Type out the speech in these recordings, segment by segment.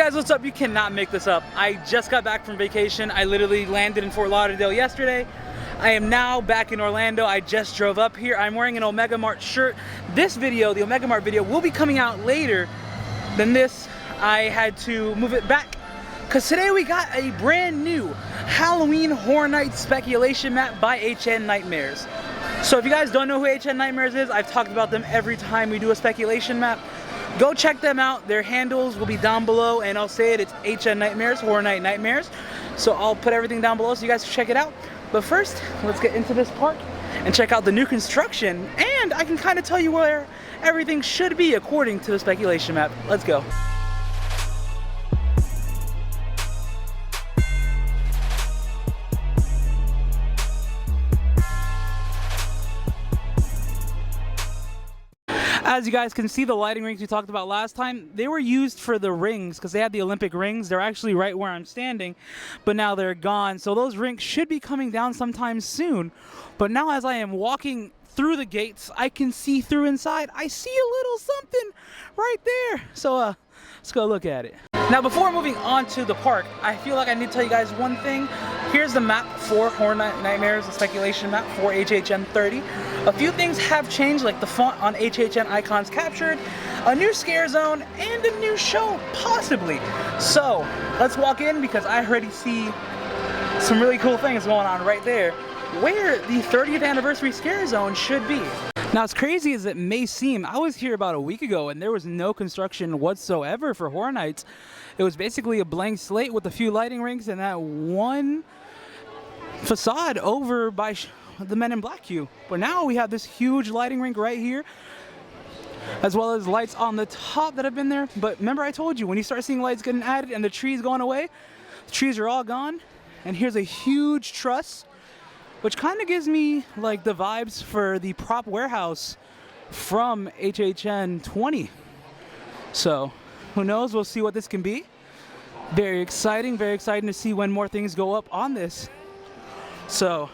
guys, what's up? You cannot make this up. I just got back from vacation. I literally landed in Fort Lauderdale yesterday. I am now back in Orlando. I just drove up here. I'm wearing an Omega Mart shirt. This video, the Omega Mart video, will be coming out later than this. I had to move it back because today we got a brand new Halloween Horror Nights speculation map by HHN Nightmares. So if you guys don't know who HHN Nightmares is, I've talked about them every time we do a speculation map. Go check them out. Their handles will be down below, and I'll say it, it's HHN Nightmares, Horror Night Nightmares. So I'll put everything down below so you guys can check it out. But first, let's get into this park and check out the new construction, and I can kind of tell you where everything should be according to the speculation map. Let's go. As you guys can see, the lighting rings we talked about last time, they were used for the rings because they had the Olympic rings. They're actually right where I'm standing, but now they're gone. So those rings should be coming down sometime soon. But now as I am walking through the gates, I can see through inside. I see a little something right there. So let's go look at it. Now before moving on to the park, I feel like I need to tell you guys one thing. Here's the map for Horror Night Nightmares, the speculation map for HHN 30. A few things have changed, like the font on HHN Icons captured, a new scare zone, and a new show, possibly. So let's walk in because I already see some really cool things going on right there, where the 30th Anniversary Scarezone should be. Now, as crazy as it may seem, I was here about a week ago and there was no construction whatsoever for Horror Nights. It was basically a blank slate with a few lighting rings and that one facade over by the Men in Black queue. But now we have this huge lighting ring right here, as well as lights on the top that have been there. But remember I told you, when you start seeing lights getting added and the trees going away, the trees are all gone. And here's a huge truss, which kind of gives me like the vibes for the prop warehouse from HHN 20. So who knows, we'll see what this can be. Very exciting to see when more things go up on this. So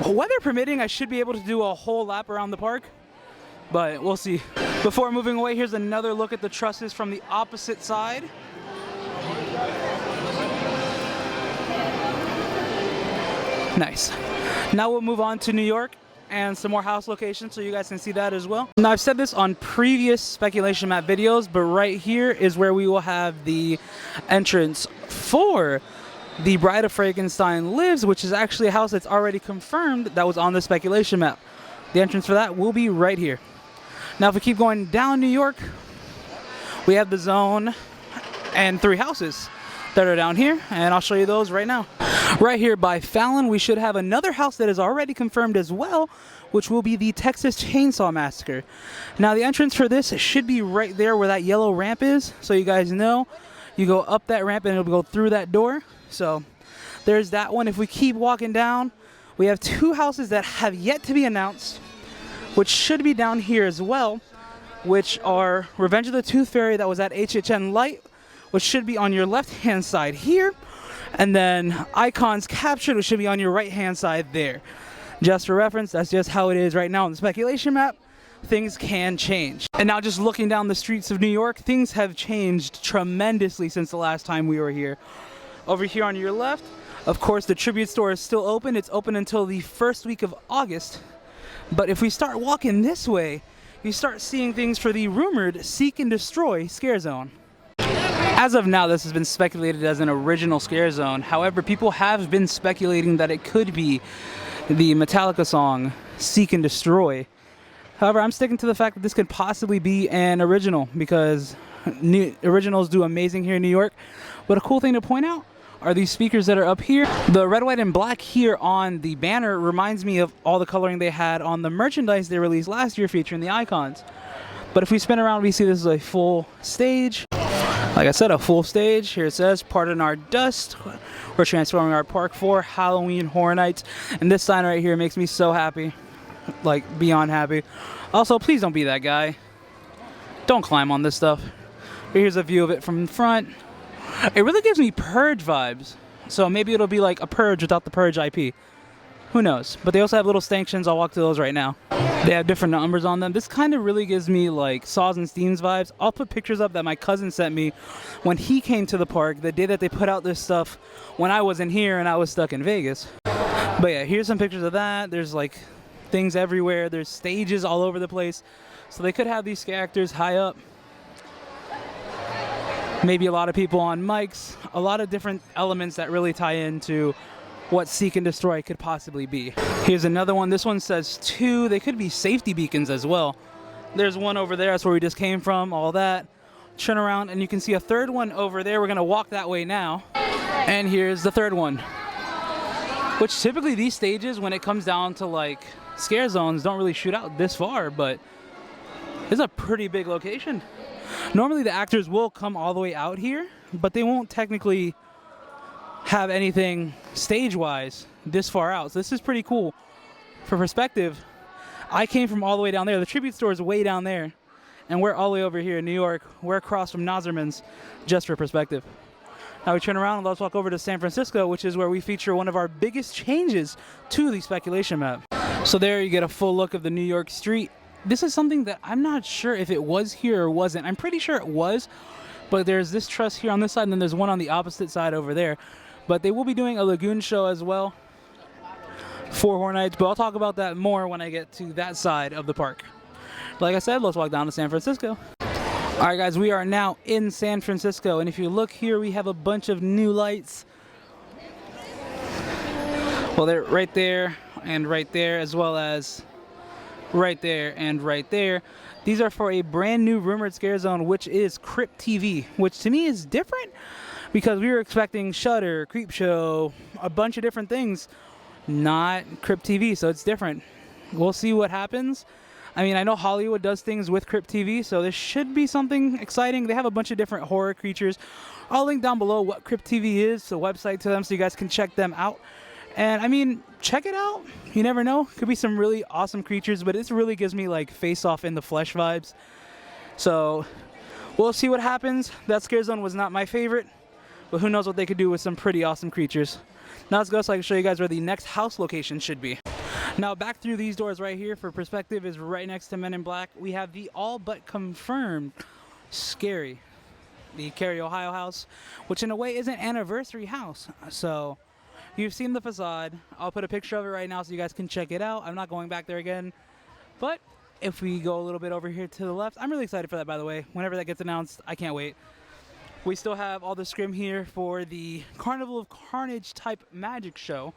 weather permitting, I should be able to do a whole lap around the park, but we'll see. Before moving away, here's another look at the trusses from the opposite side. Nice. Now we'll move on to New York and some more house locations so you guys can see that as well. Now I've said this on previous speculation map videos, but right here is where we will have the entrance for the Bride of Frankenstein Lives, which is actually a house that's already confirmed that was on the speculation map. The entrance for that will be right here. Now if we keep going down New York, we have the zone and 3 houses that are down here, and I'll show you those right now. Right here by Fallon, we should have another house that is already confirmed as well, which will be the Texas Chainsaw Massacre. Now the entrance for this should be right there where that yellow ramp is, so you guys know. You go up that ramp and it'll go through that door. So there's that one. If we keep walking down, we have 2 houses that have yet to be announced, which should be down here as well, which are Revenge of the Tooth Fairy that was at HHN Light, which should be on your left-hand side here, and then Icons Captured, which should be on your right-hand side there. Just for reference, that's just how it is right now on the speculation map. Things can change. And now just looking down the streets of New York, things have changed tremendously since the last time we were here. Over here on your left, of course, the Tribute Store is still open. It's open until the first week of August. But if we start walking this way, you start seeing things for the rumored Seek and Destroy Scare Zone. As of now, this has been speculated as an original Scare Zone. However, people have been speculating that it could be the Metallica song Seek and Destroy. However, I'm sticking to the fact that this could possibly be an original because originals do amazing here in New York. But a cool thing to point out are these speakers that are up here. The red, white, and black here on the banner reminds me of all the coloring they had on the merchandise they released last year featuring the icons. But if we spin around, we see this is a full stage. Like I said, a full stage. Here it says, "Pardon our dust. We're transforming our park for Halloween Horror Nights." And this sign right here makes me so happy. Like, beyond happy. Also, please don't be that guy. Don't climb on this stuff. Here's a view of it from the front. It really gives me Purge vibes. So maybe it'll be like a Purge without the Purge IP. Who knows? But they also have little stanchions. I'll walk to those right now. They have different numbers on them. This kind of really gives me like Saws and Steams vibes. I'll put pictures up that my cousin sent me when he came to the park the day that they put out this stuff when I wasn't here and I was stuck in Vegas. But yeah, here's some pictures of that. There's like things everywhere. There's stages all over the place. So they could have these actors high up. Maybe a lot of people on mics. A lot of different elements that really tie into what Seek and Destroy could possibly be. Here's another one. This one says 2. They could be safety beacons as well. There's one over there. That's where we just came from. All that. Turn around and you can see a third one over there. We're going to walk that way now. And here's the third one. Which typically these stages, when it comes down to like scare zones, don't really shoot out this far, but it's a pretty big location. Normally the actors will come all the way out here, but they won't technically have anything stage-wise this far out. So this is pretty cool. For perspective, I came from all the way down there. The tribute store is way down there, and we're all the way over here in New York. We're across from Nazerman's, just for perspective. Now we turn around and let's walk over to San Francisco, which is where we feature one of our biggest changes to the speculation map. So there you get a full look of the New York street. This is something that I'm not sure if it was here or wasn't. I'm pretty sure it was, but there's this truss here on this side, and then there's one on the opposite side over there. But they will be doing a Lagoon Show as well for Horror Nights, but I'll talk about that more when I get to that side of the park. Like I said, let's walk down to San Francisco. All right, guys, we are now in San Francisco, and if you look here, we have a bunch of new lights. Well, they're right there and right there, as well as right there and right there. These are for a brand new rumored scare zone, which is CryptTV, which to me is different because we were expecting Shudder, Creepshow, a bunch of different things, not CryptTV, so it's different. We'll see what happens. I mean, I know Hollywood does things with CryptTV, so this should be something exciting. They have a bunch of different horror creatures. I'll link down below what CryptTV is, the website to them, so you guys can check them out. And I mean, check it out. You never know. Could be some really awesome creatures, but this really gives me like Face Off in the Flesh vibes. So we'll see what happens. That scare zone was not my favorite, but who knows what they could do with some pretty awesome creatures. Now let's go so I can show you guys where the next house location should be. Now back through these doors right here for perspective is right next to Men in Black. We have the all but confirmed sCarey, the Cary, Ohio house, which in a way is an anniversary house. So you've seen the facade. I'll put a picture of it right now so you guys can check it out. I'm not going back there again. But if we go a little bit over here to the left, I'm really excited for that, by the way. Whenever that gets announced, I can't wait. We still have all the scrim here for the Carnival of Carnage type magic show.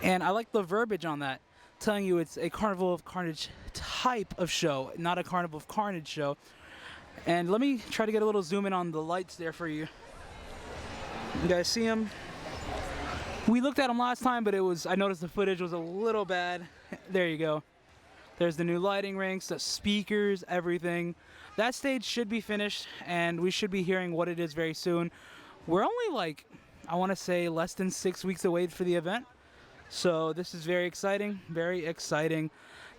And I like the verbiage on that, telling you it's a Carnival of Carnage type of show, not a Carnival of Carnage show. And let me try to get a little zoom in on the lights there for you. You guys see them? We looked at them last time, but I noticed the footage was a little bad. There you go. There's the new lighting rinks, the speakers, everything. That stage should be finished, and we should be hearing what it is very soon. We're only like, I want to say less than 6 weeks away for the event. So this is very exciting, very exciting.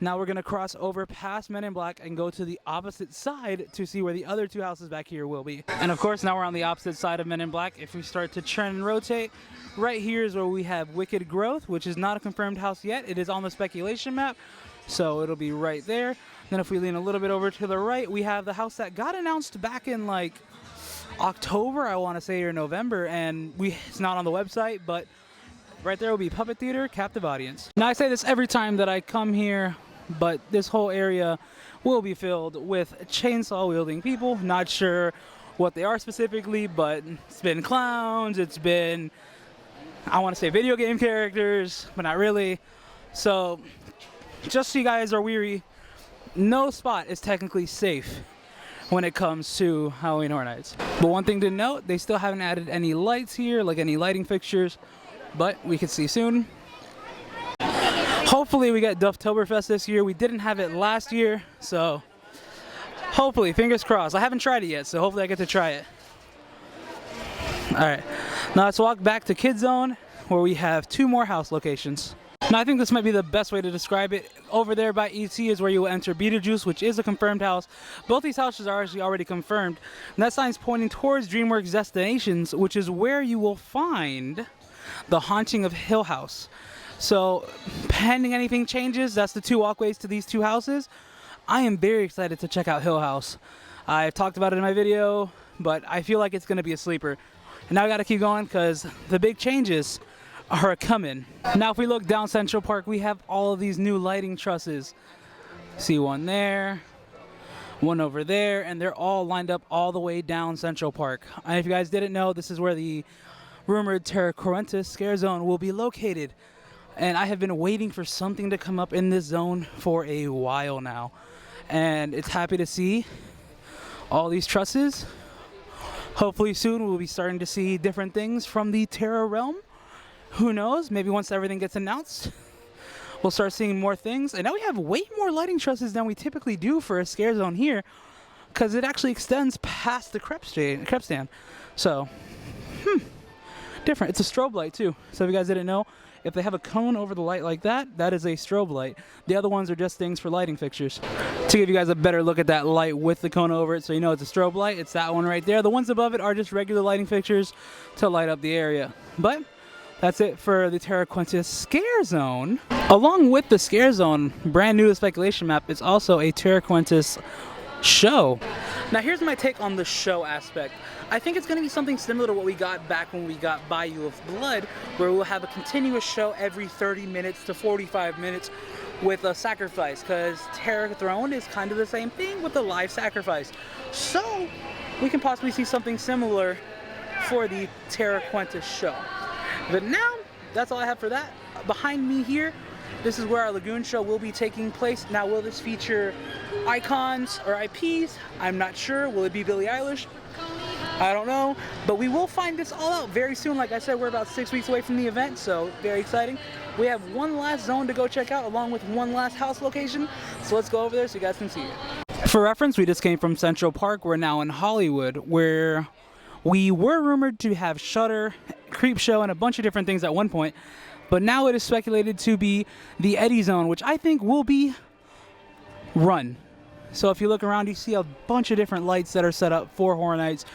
Now we're going to cross over past Men in Black and go to the opposite side to see where the other two houses back here will be. And of course, now we're on the opposite side of Men in Black. If we start to turn and rotate, right here is where we have Wicked Growth, which is not a confirmed house yet. It is on the speculation map, so it'll be right there. Then if we lean a little bit over to the right, we have the house that got announced back in like October, I want to say, or November, and it's not on the website, but right there will be Puppet Theater, Captive Audience. Now I say this every time that I come here, but this whole area will be filled with chainsaw wielding people. Not sure what they are specifically, but it's been clowns, it's been, I want to say video game characters, but not really. So just so you guys are weary, no spot is technically safe when it comes to Halloween Horror Nights. But one thing to note, they still haven't added any lights here, like any lighting fixtures, but we can see soon. Hopefully we get Dufftoberfest this year. We didn't have it last year, so hopefully, fingers crossed. I haven't tried it yet, so hopefully I get to try it. All right, now let's walk back to Kid Zone, where we have 2 more house locations. Now I think this might be the best way to describe it. Over there by ET is where you will enter Beetlejuice, which is a confirmed house. Both these houses are actually already confirmed, and that sign's pointing towards DreamWorks Destinations, which is where you will find The Haunting of Hill House. So pending anything changes, that's the 2 walkways to these 2 houses. I am very excited to check out Hill House. I've talked about it in my video, but I feel like it's going to be a sleeper. And now I got to keep going because the big changes are coming. Now if we look down Central Park, we have all of these new lighting trusses. See one there, one over there, and they're all lined up all the way down Central Park. And if you guys didn't know, this is where the rumored Terra Cruentus scare zone will be located. And I have been waiting for something to come up in this zone for a while now. And it's happy to see all these trusses. Hopefully soon we'll be starting to see different things from the Terra realm. Who knows? Maybe once everything gets announced, we'll start seeing more things. And now we have way more lighting trusses than we typically do for a scare zone here, because it actually extends past the crepe stand. So, different. It's a strobe light too. So if you guys didn't know, if they have a cone over the light like that, that is a strobe light. The other ones are just things for lighting fixtures. To give you guys a better look at that light with the cone over it, so you know it's a strobe light, it's that one right there. The ones above it are just regular lighting fixtures to light up the area. But that's it for the Terra Cruentus Scare Zone. Along with the Scare Zone, brand new to Speculation Map, it's also a Terra Cruentus show. Now here's my take on the show aspect. I think it's going to be something similar to what we got back when we got Bayou of Blood, where we'll have a continuous show every 30 minutes to 45 minutes with a sacrifice, because Terra Throne is kind of the same thing with a live sacrifice. So we can possibly see something similar for the Terra Cruentus show. But now, that's all I have for that. Behind me here, this is where our Lagoon Show will be taking place. Now, will this feature icons or IPs? I'm not sure. Will it be Billie Eilish? I don't know. But we will find this all out very soon. Like I said, we're about 6 weeks away from the event, so very exciting. We have one last zone to go check out, along with one last house location. So let's go over there so you guys can see it. For reference, we just came from Central Park. We're now in Hollywood, where we were rumored to have Shudder, Creepshow, and a bunch of different things at one point. But now it is speculated to be the Eddie Zone, which I think will be run. So if you look around, you see a bunch of different lights that are set up for Horror Nights.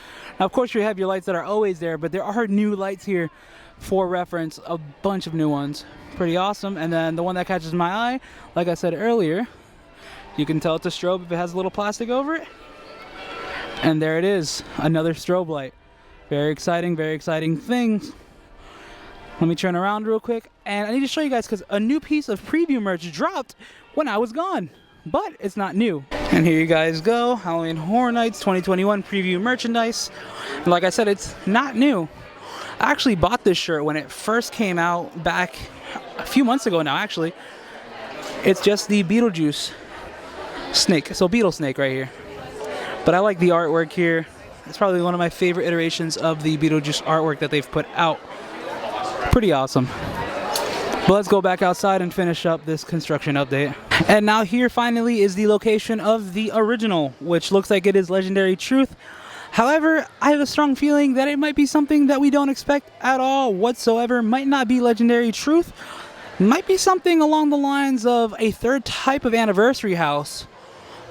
Now, of course, you have your lights that are always there, but there are new lights here for reference, a bunch of new ones. Pretty awesome. And then the one that catches my eye, like I said earlier, you can tell it's a strobe if it has a little plastic over it. And there it is, another strobe light. Very exciting things. Let me turn around real quick, and I need to show you guys because a new piece of preview merch dropped when I was gone, but it's not new. And here you guys go, Halloween Horror Nights 2021 preview merchandise. And like I said, it's not new. I actually bought this shirt when it first came out back a few months ago now, actually. It's just the Beetlejuice snake, so Beetle Snake right here. But I like the artwork here. It's probably one of my favorite iterations of the Beetlejuice artwork that they've put out. Pretty awesome. But let's go back outside and finish up this construction update. And now here finally is the location of the original, which looks like it is Legendary Truth. However, I have a strong feeling that it might be something that we don't expect at all whatsoever. Might not be Legendary Truth. Might be something along the lines of a third type of anniversary house,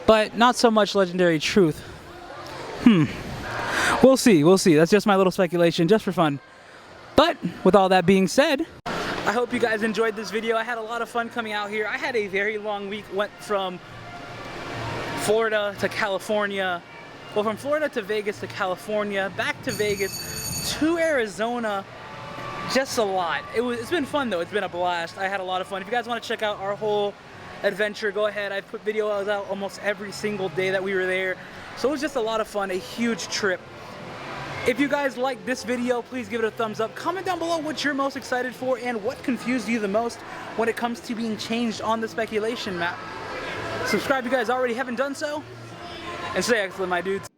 but not so much Legendary Truth. We'll see. That's just my little speculation, just for fun. But with all that being said, I hope you guys enjoyed this video. I had a lot of fun coming out here. I had a very long week. Went from Florida to California. Well, from Florida to Vegas to California, back to Vegas to Arizona. Just a lot. It's been fun though. It's been a blast. I had a lot of fun. If you guys want to check out our whole adventure, go ahead. I've put videos out almost every single day that we were there. So it was just a lot of fun, a huge trip. If you guys like this video, please give it a thumbs up. Comment down below what you're most excited for and what confused you the most when it comes to being changed on the speculation map. Subscribe if you guys already haven't done so. And stay excellent, my dudes.